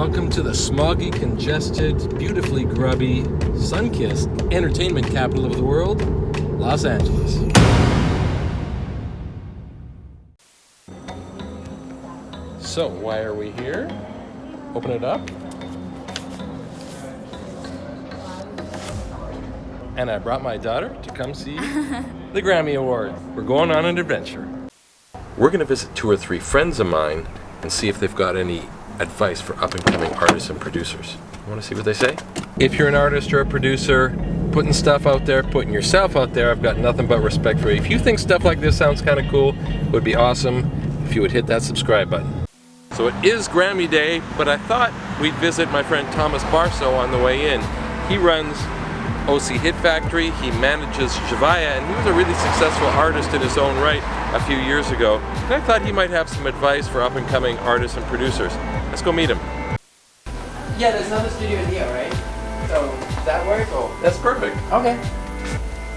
Welcome to the smoggy, congested, beautifully grubby, sun-kissed entertainment capital of the world, Los Angeles. So, why are we here? Open it up. And I brought my daughter to come see the Grammy Award. We're going on an adventure. We're going to visit 2 or 3 friends of mine and see if they've got any advice for up-and-coming artists and producers. You want to see what they say? If you're an artist or a producer, putting stuff out there, putting yourself out there, I've got nothing but respect for you. If you think stuff like this sounds kind of cool, it would be awesome if you would hit that subscribe button. So it is Grammy Day, but I thought we'd visit my friend Thomas Barsoe on the way in. He runs OC Hit Factory, he manages Zhavia, and he was a really successful artist in his own right a few years ago. And I thought he might have some advice for up-and-coming artists and producers. Let's go meet him. Yeah, there's another studio here, right? So, does that work? Oh, that's perfect. Okay.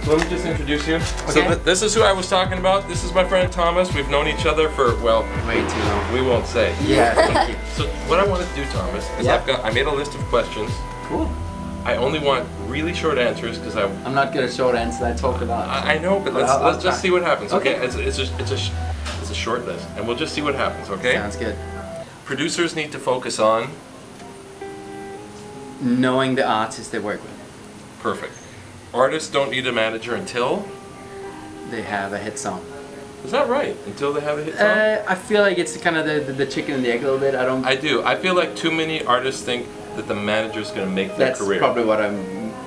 So let me just introduce you. Okay. So this is who I was talking about. This is my friend Thomas. We've known each other for, well, way too long. We won't say. Yeah, thank you. So what I want to do, Thomas, is I made a list of questions. Cool. I only want really short answers because I'm not good at short answers. I talk a lot. I know, but let's just see what happens. Okay, Okay. it's a short list, and we'll just see what happens. Okay. Sounds good. Producers need to focus on knowing the artists they work with. Perfect. Artists don't need a manager until they have a hit song. Is that right? Until they have a hit song? I feel like it's kind of the chicken and the egg a little bit. I do. I feel like too many artists think that the manager's going to make their career. That's probably what I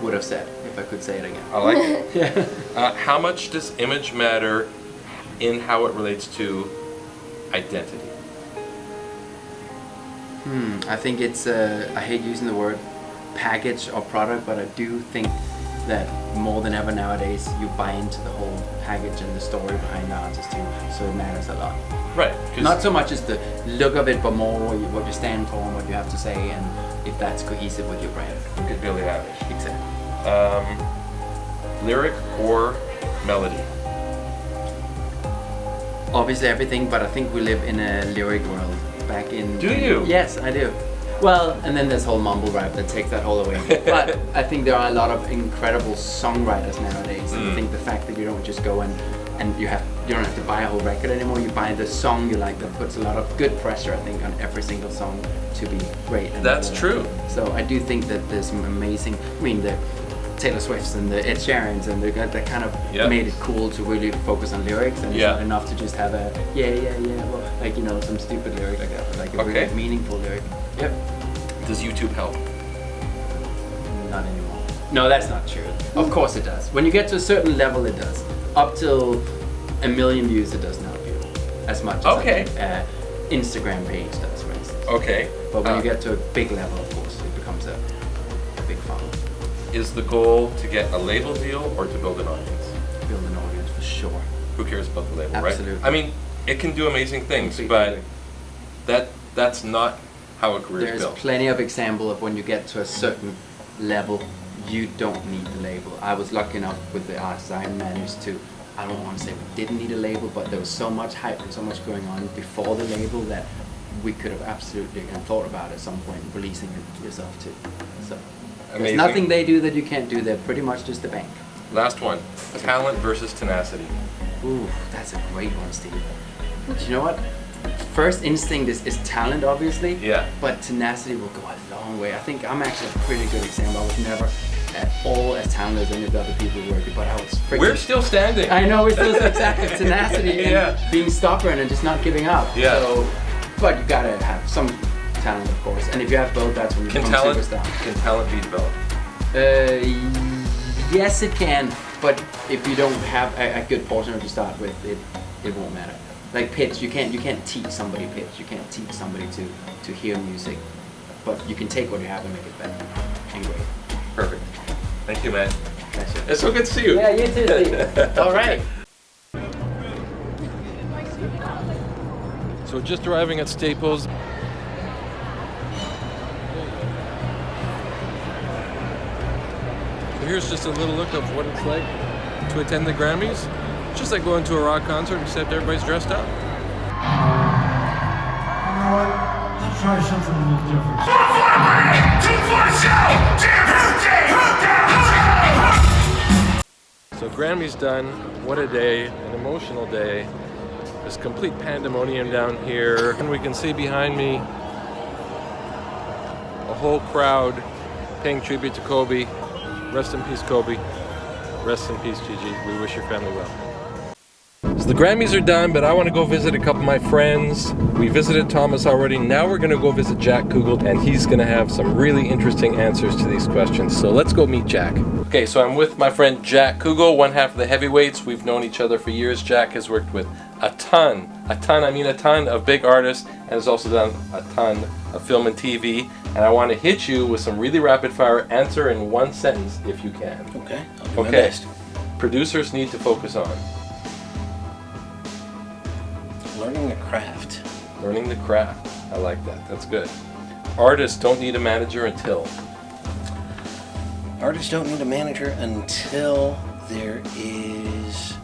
would have said if I could say it again. I like it. Yeah. How much does image matter in how it relates to identity? I think it's, I hate using the word package or product, but I do think that more than ever nowadays you buy into the whole package and the story behind the artist too, so it matters a lot. Right. Not so much as the look of it, but more what you stand for and what you have to say, and if that's cohesive with your brand. Look at Billie Eilish. Exactly. Lyric or melody? Obviously everything, but I think we live in a lyric world. Back in. Do you? Yes, I do. Well, and then there's whole mumble rap that takes that whole away. But I think there are a lot of incredible songwriters nowadays. And I think the fact that you don't just go and you don't have to buy a whole record anymore. You buy the song you like, that puts a lot of good pressure, I think, on every single song to be great. And that's true. So I do think that there's some amazing. I mean, the Taylor Swifts and the Ed Sheerans and that kind of made it cool to really focus on lyrics, and it's not enough to just have a well, like, you know, some stupid lyric like that, but like a really meaningful lyric. Yep. Does YouTube help? Not anymore. No, that's not true. Of course it does. When you get to a certain level, it does. Up till 1 million views, it doesn't help you as much as Instagram page does, for instance. Okay. But when you get to a big level, of course, it becomes a big funnel. Is the goal to get a label deal or to build an audience? Build an audience, for sure. Who cares about the label, Absolutely. right? I mean, it can do amazing things, but that's not how a career is built. There's plenty of example of when you get to a certain level, you don't need the label. I was lucky enough with the artists I managed to, I don't want to say we didn't need a label, but there was so much hype and so much going on before the label that we could have absolutely thought about at some point releasing it yourself too. So there's nothing they do that you can't do. They're pretty much just a bank. Last one, talent versus tenacity. Ooh, that's a great one, Steve. But you know what? First instinct is talent, obviously. Yeah. But tenacity will go a long way. I think I'm actually a pretty good example. I was never at all as talented as any of the other people working, but I was freaking... We're still standing. I know, we're still exactly tenacity and being stubborn and just not giving up. Yeah. So, but you gotta have some talent, of course. And if you have both, that's when you become superstar. Can talent be developed? Yes, it can. But if you don't have a good portion to start with, it won't matter. Like pitch, you can't teach somebody pitch. You can't teach somebody to hear music, but you can take what you have and make it better and great. Perfect. Thank you, man. Pleasure. It's so good to see you. Yeah, you too, Steve. All right. So just arriving at Staples. So here's just a little look of what it's like to attend the Grammys. It's just like going to a rock concert, except everybody's dressed up. You know what? Let's try something a little different. Grammys done. What a day, an emotional day. There's complete pandemonium down here. And we can see behind me a whole crowd paying tribute to Kobe. Rest in peace, Kobe. Rest in peace, Gigi. We wish your family well. So the Grammys are done, but I want to go visit a couple of my friends. We visited Thomas already. Now we're going to go visit Jack Kugell, and he's going to have some really interesting answers to these questions. So let's go meet Jack. Okay, so I'm with my friend Jack Kugell, one half of the Heavyweights. We've known each other for years. Jack has worked with a ton of big artists, and has also done a ton of film and TV. And I want to hit you with some really rapid fire answer in one sentence if you can. Okay, I'll do my best. Producers need to focus on learning the craft. Learning the craft. I like that. That's good. Artists don't need a manager until Artists don't need a manager until there is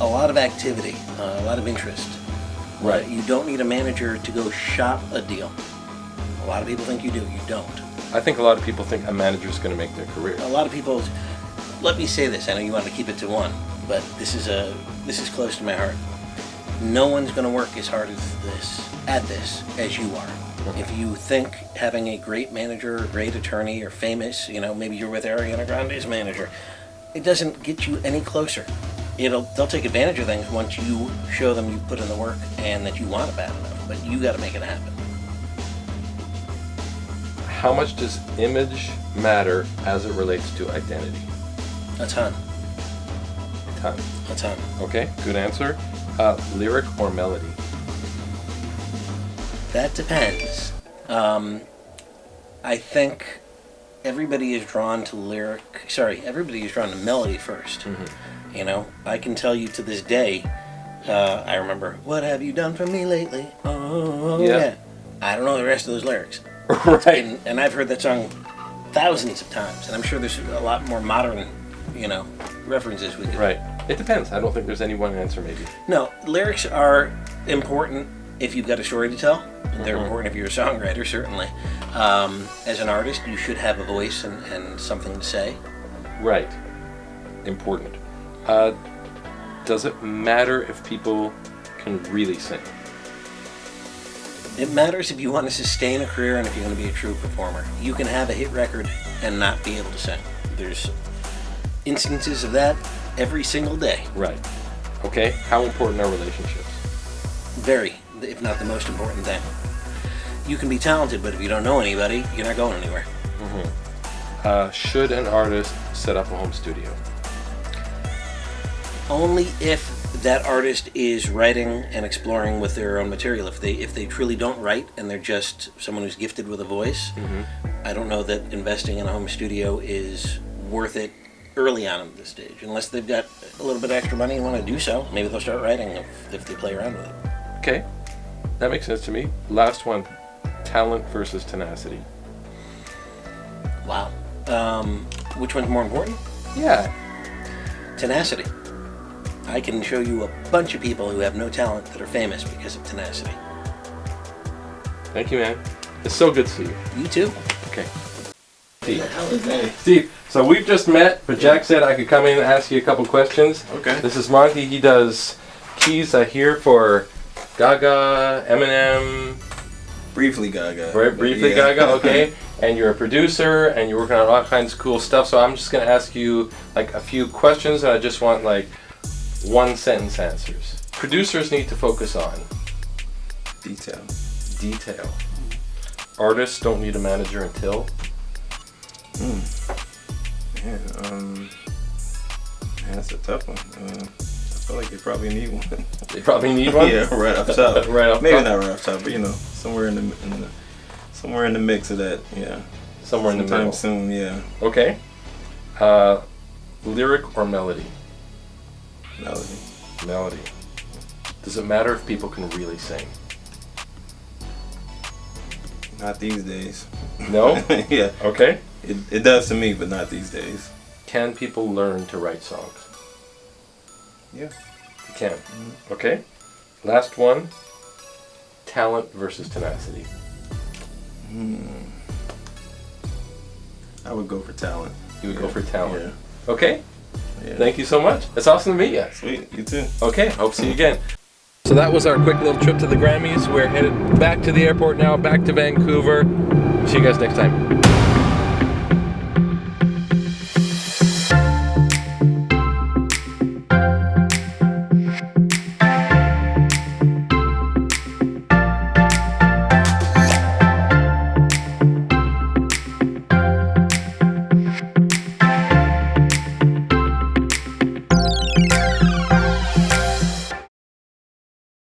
a lot of activity, a lot of interest. Right. You don't need a manager to go shop a deal. A lot of people think you do. You don't. I think a lot of people think a manager is going to make their career. A lot of people. Let me say this. I know you want to keep it to one, but this is close to my heart. No one's going to work as hard at this as you are. If you think having a great manager, or great attorney, or famous, maybe you're with Ariana Grande's manager, it doesn't get you any closer. They'll take advantage of things once you show them you've put in the work and that you want it bad enough. But you got to make it happen. How much does image matter as it relates to identity? A ton. A ton. A ton. Okay, good answer. Lyric or melody? That depends. I think everybody is drawn to melody first. Mm-hmm. I can tell you to this day, I remember, what have you done for me lately? Oh, yeah. I don't know the rest of those lyrics. Right. And I've heard that song thousands of times, and I'm sure there's a lot more modern, references we could. Right. It depends. I don't think there's any one answer, maybe. No, lyrics are important if you've got a story to tell. They're important if you're a songwriter, certainly. As an artist, you should have a voice and something to say. Right. Important. Does it matter if people can really sing? It matters if you want to sustain a career and if you're going to be a true performer. You can have a hit record and not be able to sing. There's instances of that every single day. Right. Okay. How important are relationships? Very, if not the most important thing. You can be talented, but if you don't know anybody, you're not going anywhere. Should an artist set up a home studio? Only if that artist is writing and exploring with their own material. If they truly don't write and they're just someone who's gifted with a voice, I don't know that investing in a home studio is worth it early on at this stage. Unless they've got a little bit of extra money and want to do so, maybe they'll start writing if they play around with it. Okay, that makes sense to me. Last one, talent versus tenacity. Wow. Which one's more important? Yeah. Tenacity. I can show you a bunch of people who have no talent that are famous because of tenacity. Thank you, man. It's so good to see you. You too. Okay. Steve, so we've just met, but Jack said I could come in and ask you a couple questions. Okay. This is Monty. He does keys here for Gaga, Eminem. Briefly Gaga. Briefly Gaga, okay. And you're a producer, and you're working on all kinds of cool stuff. So I'm just going to ask you like a few questions, and I just want like one sentence answers. Producers need to focus on Detail. Artists don't need a manager until That's a tough one. I feel like they probably need one. They probably need one. Yeah, right off top. Maybe not right off top, but somewhere in the mix of that. Yeah. Somewhere in the middle. Sometime soon. Yeah. Okay. Lyric or melody? Melody. Does it matter if people can really sing? Not these days. No? Yeah. Okay. It does to me, but not these days. Can people learn to write songs? Yeah. You can. Mm-hmm. Okay. Last one. Talent versus tenacity. I would go for talent. you would go for talent. Yeah. Okay? Yeah. Thank you so much. It's awesome to meet you. Sweet. You too. Okay, hope to see you again. So that was our quick little trip to the Grammys. We're headed back to the airport now, back to Vancouver. See you guys next time.